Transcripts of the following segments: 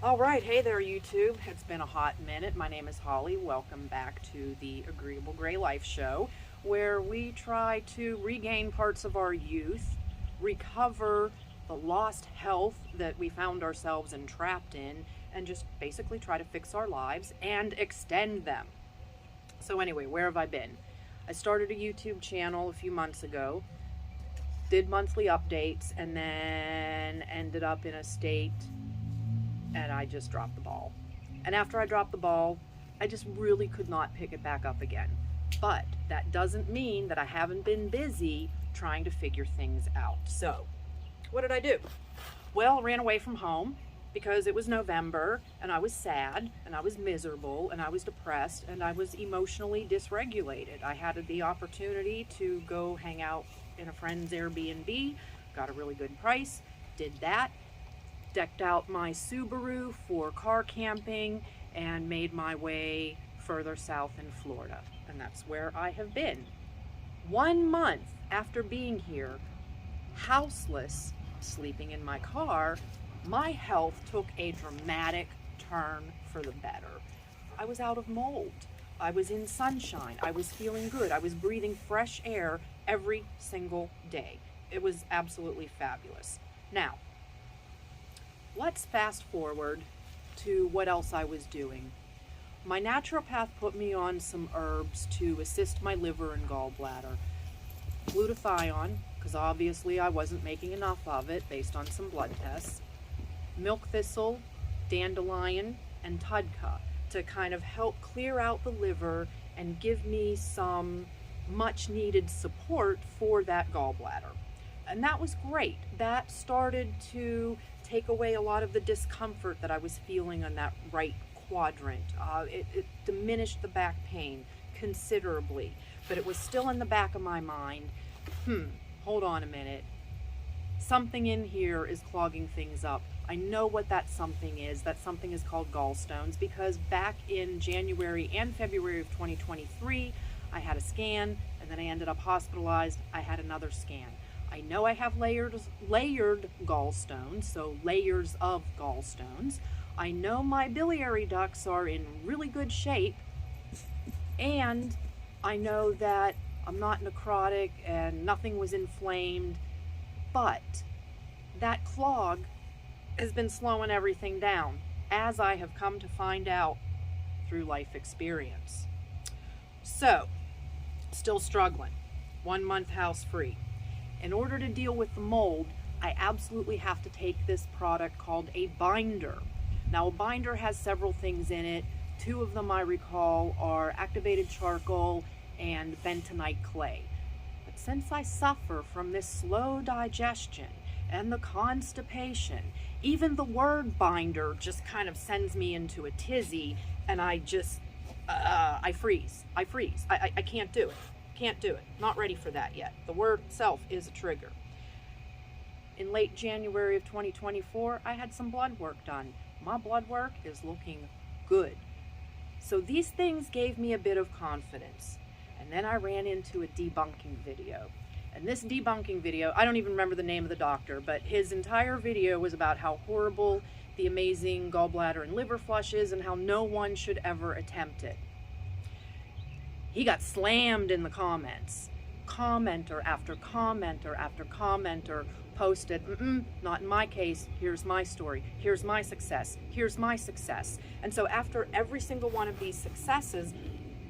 All right, hey there, YouTube. It's been a hot minute. My name is Holly. Welcome back to the Agreeable Gray Life Show, where we try to regain parts of our youth, recover the lost health that we found ourselves entrapped in, and just basically try to fix our lives and extend them. So, anyway, where have I been? I started a YouTube channel a few months ago, did monthly updates, and then ended up in a state and I just dropped the ball. And after I dropped the ball, I just really could not pick it back up again. But that doesn't mean that I haven't been busy trying to figure things out. So, what did I do? Well, ran away from home because it was November and I was sad and I was miserable and I was depressed and I was emotionally dysregulated. I had the opportunity to go hang out in a friend's Airbnb, got a really good price, did that, decked out my Subaru for car camping, and made my way further south in Florida. And that's where I have been. 1 month after being here, houseless, sleeping in my car, my health took a dramatic turn for the better. I was out of mold. I was in sunshine. I was feeling good. I was breathing fresh air every single day. It was absolutely fabulous. Now, let's fast forward to what else I was doing. My naturopath put me on some herbs to assist my liver and gallbladder. Glutathione, because obviously I wasn't making enough of it based on some blood tests. Milk thistle, dandelion, and tudka to kind of help clear out the liver and give me some much needed support for that gallbladder. And that was great. That started to take away a lot of the discomfort that I was feeling on that right quadrant. It diminished the back pain considerably, but it was still in the back of my mind. Hold on a minute. Something in here is clogging things up. I know what that something is. That something is called gallstones, because back in January and February of 2023, I had a scan, and then I ended up hospitalized. I had another scan. I know I have layered gallstones, so layers of gallstones. I know my biliary ducts are in really good shape, and I know that I'm not necrotic and nothing was inflamed, but that clog has been slowing everything down, as I have come to find out through life experience. So, still struggling. 1 month house free. In order to deal with the mold, I absolutely have to take this product called a binder. Now, a binder has several things in it. 2 of them I recall are activated charcoal and bentonite clay. But since I suffer from this slow digestion and the constipation, even the word binder just kind of sends me into a tizzy, and I freeze. I can't do it. Can't do it. Not ready for that yet. The word itself is a trigger. In late January of 2024, I had some blood work done. My blood work is looking good. So these things gave me a bit of confidence. And then I ran into a debunking video. And this debunking video, I don't even remember the name of the doctor, but his entire video was about how horrible the amazing gallbladder and liver flush is and how no one should ever attempt it. He got slammed in the comments. Commenter after commenter after commenter posted, not in my case, here's my story, here's my success, here's my success. And so after every single one of these successes,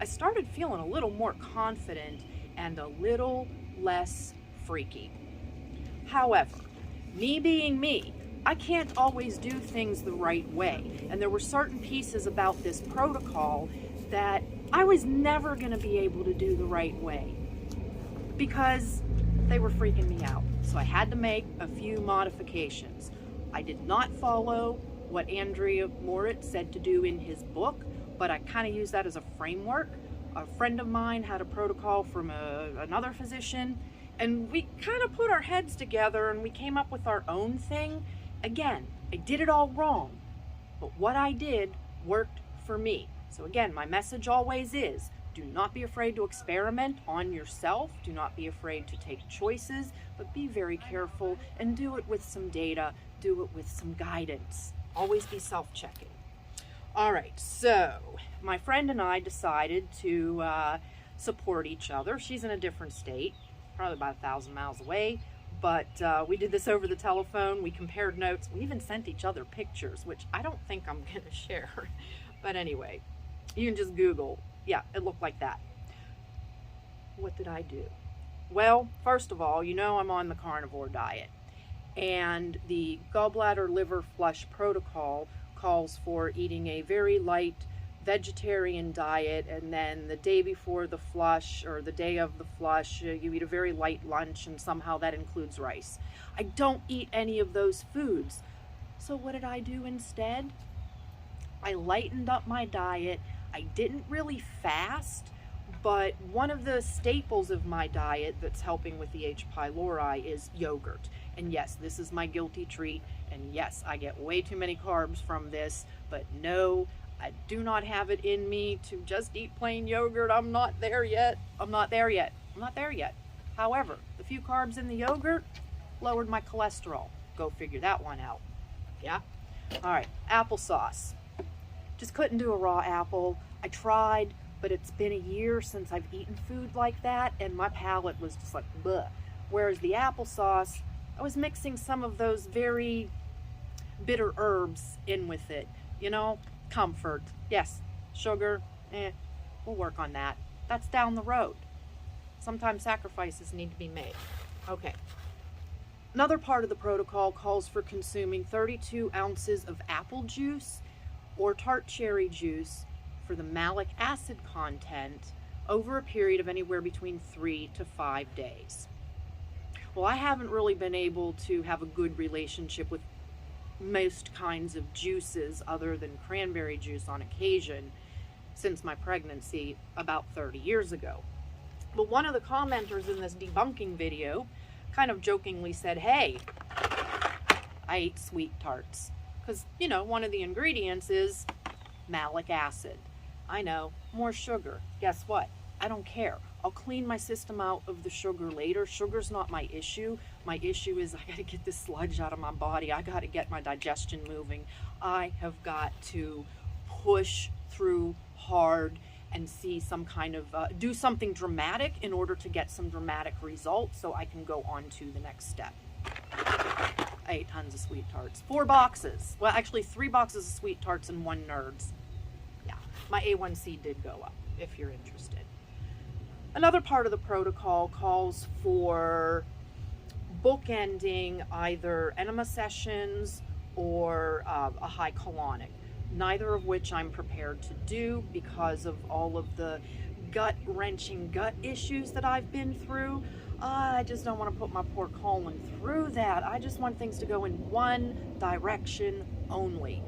I started feeling a little more confident and a little less freaky. However, me being me, I can't always do things the right way. And there were certain pieces about this protocol that I was never going to be able to do the right way because they were freaking me out. So I had to make a few modifications. I did not follow what Andrea Moritz said to do in his book, but I kind of used that as a framework. A friend of mine had a protocol from another physician, and we kind of put our heads together and we came up with our own thing. Again, I did it all wrong, but what I did worked for me. So again, my message always is, do not be afraid to experiment on yourself. Do not be afraid to take choices, but be very careful and do it with some data, do it with some guidance. Always be self-checking. All right, so my friend and I decided to support each other. She's in a different state, probably about 1,000 miles away, but we did this over the telephone. We compared notes. We even sent each other pictures, which I don't think I'm going to share. But anyway, you can just Google. Yeah, it looked like that. What did I do? Well, first of all, you know I'm on the carnivore diet, and the gallbladder liver flush protocol calls for eating a very light vegetarian diet, and then the day before the flush or the day of the flush, you eat a very light lunch, and somehow that includes rice. I don't eat any of those foods. So what did I do instead? I lightened up my diet. I didn't really fast, but one of the staples of my diet that's helping with the H. pylori is yogurt. And yes, this is my guilty treat. And yes, I get way too many carbs from this, but no, I do not have it in me to just eat plain yogurt. I'm not there yet. I'm not there yet. I'm not there yet. However, the few carbs in the yogurt lowered my cholesterol. Go figure that one out. Yeah? All right, applesauce. Just couldn't do a raw apple. I tried, but it's been a year since I've eaten food like that, and my palate was just like, bleh. Whereas the applesauce, I was mixing some of those very bitter herbs in with it. You know, comfort. Yes, sugar, we'll work on that. That's down the road. Sometimes sacrifices need to be made. Okay. Another part of the protocol calls for consuming 32 ounces of apple juice or tart cherry juice for the malic acid content over a period of anywhere between 3 to 5 days. Well, I haven't really been able to have a good relationship with most kinds of juices other than cranberry juice on occasion since my pregnancy about 30 years ago. But one of the commenters in this debunking video kind of jokingly said, hey, I ate sweet tarts. Because, you know, one of the ingredients is malic acid. I know, more sugar. Guess what? I don't care. I'll clean my system out of the sugar later. Sugar's not my issue. My issue is I got to get this sludge out of my body. I got to get my digestion moving. I have got to push through hard and see some kind of, do something dramatic in order to get some dramatic results so I can go on to the next step. I ate tons of sweet tarts. 4 boxes. Well, actually 3 boxes of sweet tarts and 1 Nerds. Yeah, my A1C did go up, if you're interested. Another part of the protocol calls for bookending either enema sessions or a high colonic, neither of which I'm prepared to do because of all of the gut-wrenching gut issues that I've been through. I just don't want to put my poor colon through that. I just want things to go in one direction only.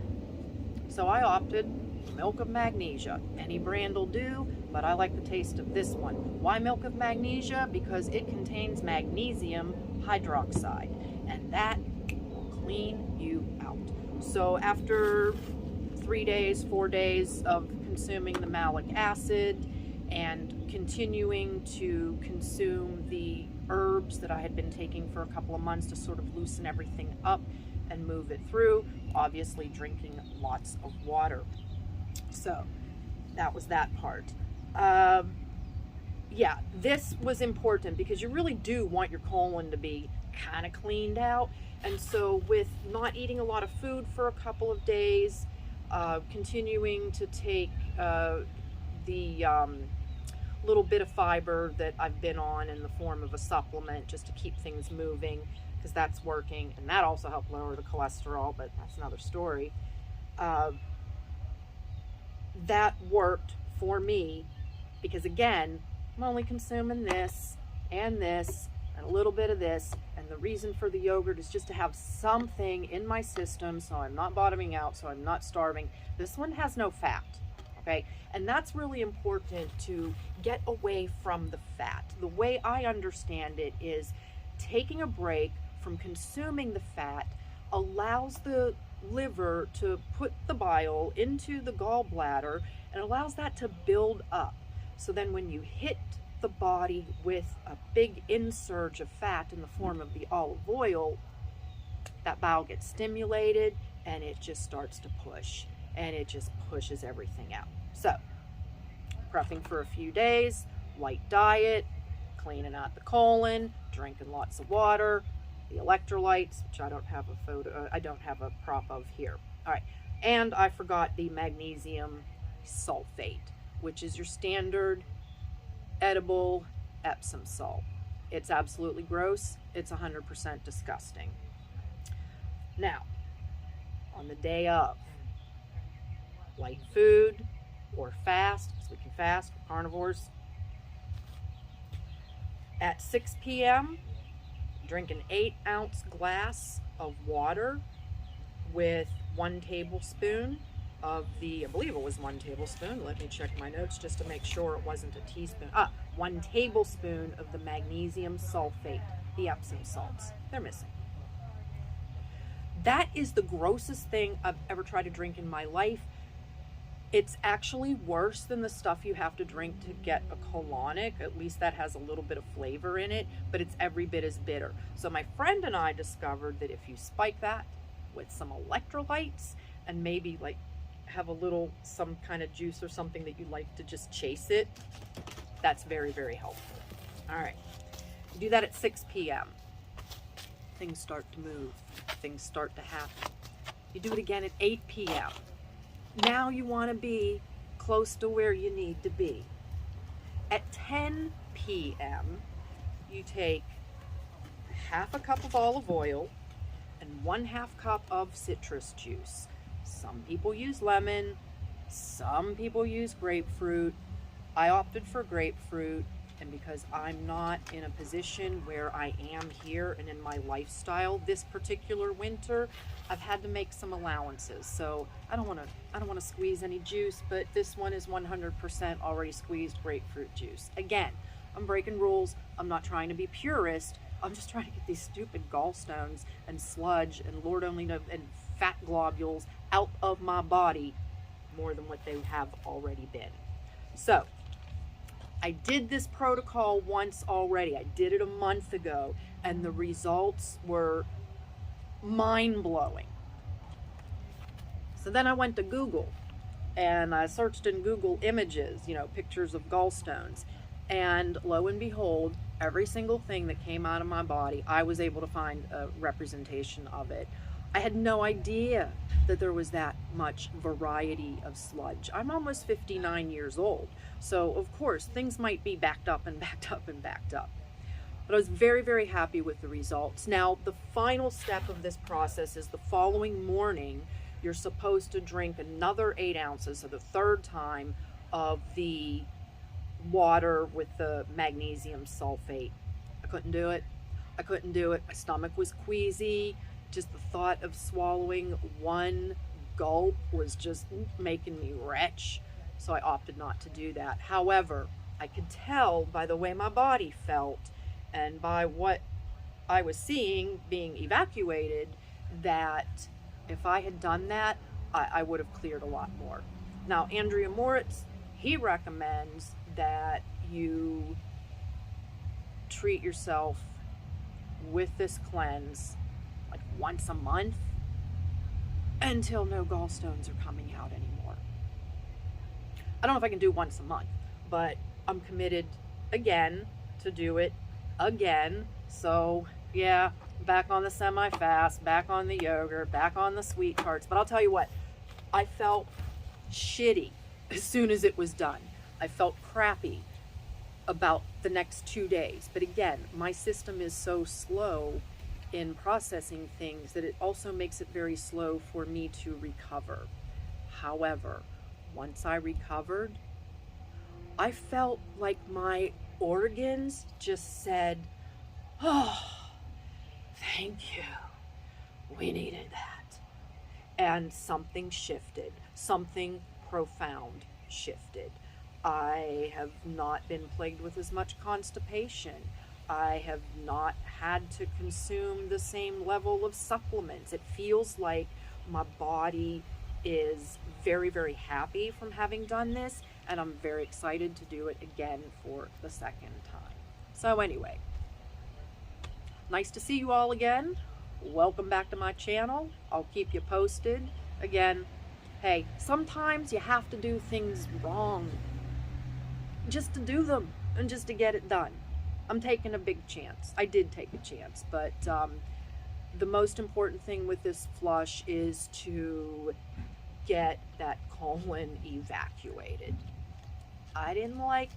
So I opted milk of magnesia. Any brand will do, but I like the taste of this one. Why milk of magnesia? Because it contains magnesium hydroxide, and that will clean you out. So after 3 days, 4 days of consuming the malic acid and continuing to consume the herbs that I had been taking for a couple of months to sort of loosen everything up and move it through, obviously drinking lots of water. So that was that part. Yeah, this was important because you really do want your colon to be kind of cleaned out. And so with not eating a lot of food for a couple of days, continuing to take the little bit of fiber that I've been on in the form of a supplement just to keep things moving, because that's working, and that also helped lower the cholesterol, but that's another story. That worked for me because, again, I'm only consuming this and this and a little bit of this, and the reason for the yogurt is just to have something in my system so I'm not bottoming out, so I'm not starving. This one has no fat, okay? And that's really important, to get away from the fat. The way I understand it is taking a break from consuming the fat allows the liver to put the bile into the gallbladder and allows that to build up. So then when you hit the body with a big insurge of fat in the form of the olive oil, that bile gets stimulated, and it just starts to push, and it just pushes everything out. So, prepping for a few days, light diet, cleaning out the colon, drinking lots of water, the electrolytes, which I don't have a photo, I don't have a prop of here. All right, and I forgot the magnesium sulfate, which is your standard edible Epsom salt. It's absolutely gross. It's 100% disgusting. Now, on the day of, light food or fast, because we can fast, we're carnivores. At 6 p.m., drink an 8-ounce glass of water with 1 tablespoon of the, I believe it was 1 tablespoon. Let me check my notes just to make sure it wasn't a teaspoon. 1 tablespoon of the magnesium sulfate, the Epsom salts. They're missing. That is the grossest thing I've ever tried to drink in my life. It's actually worse than the stuff you have to drink to get a colonic. At least that has a little bit of flavor in it, but it's every bit as bitter. So my friend and I discovered that if you spike that with some electrolytes and maybe like have a little, some kind of juice or something that you like to just chase it, that's very, very helpful. All right, you do that at 6 p.m. Things start to move, things start to happen. You do it again at 8 p.m. Now you want to be close to where you need to be. At 10 p.m., you take half a cup of olive oil and 1/2 cup of citrus juice. Some people use lemon, some people use grapefruit. I opted for grapefruit, and because I'm not in a position where I am here and in my lifestyle this particular winter, I've had to make some allowances. So I don't want to squeeze any juice, but this one is 100% already squeezed grapefruit juice. Again, I'm breaking rules. I'm not trying to be purist. I'm just trying to get these stupid gallstones and sludge and Lord only knows and fat globules out of my body more than what they have already been. So I did this protocol once already. I did it a month ago, and the results were mind-blowing. So then I went to Google, and I searched in Google Images, pictures of gallstones, and lo and behold, every single thing that came out of my body, I was able to find a representation of it. I had no idea that there was that much variety of sludge. I'm almost 59 years old, so of course things might be backed up and backed up and backed up. But I was very, very happy with the results. Now, the final step of this process is the following morning, you're supposed to drink another 8 ounces, so the third time, of the water with the magnesium sulfate. I couldn't do it. My stomach was queasy. Just the thought of swallowing one gulp was just making me retch. So I opted not to do that. However, I could tell by the way my body felt and by what I was seeing being evacuated that if I had done that, I would have cleared a lot more. Now, Andrea Moritz, he recommends that you treat yourself with this cleanse like once a month until no gallstones are coming out anymore. I don't know if I can do once a month, but I'm committed again to do it again. So yeah, back on the semi-fast, back on the yogurt, back on the sweet tarts. But I'll tell you what, I felt shitty as soon as it was done. I felt crappy about the next 2 days. But again, my system is so slow in processing things that it also makes it very slow for me to recover. However, once I recovered, I felt like my organs just said, "Oh, thank you. We needed that." And something shifted. Something profound shifted. I have not been plagued with as much constipation. I have not had to consume the same level of supplements. It feels like my body is very, very happy from having done this, and I'm very excited to do it again for the second time. So anyway, nice to see you all again. welcome back to my channel. I'll keep you posted. Again, hey, sometimes you have to do things wrong just to do them and just to get it done. I'm taking a big chance. I did take a chance, but the most important thing with this flush is to get that colon evacuated. I didn't like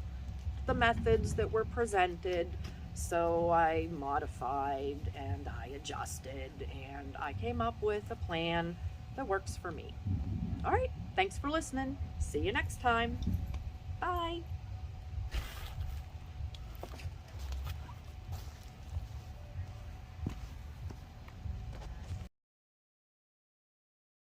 the methods that were presented, so I modified and I adjusted and I came up with a plan that works for me. All right, thanks for listening. See you next time. Bye.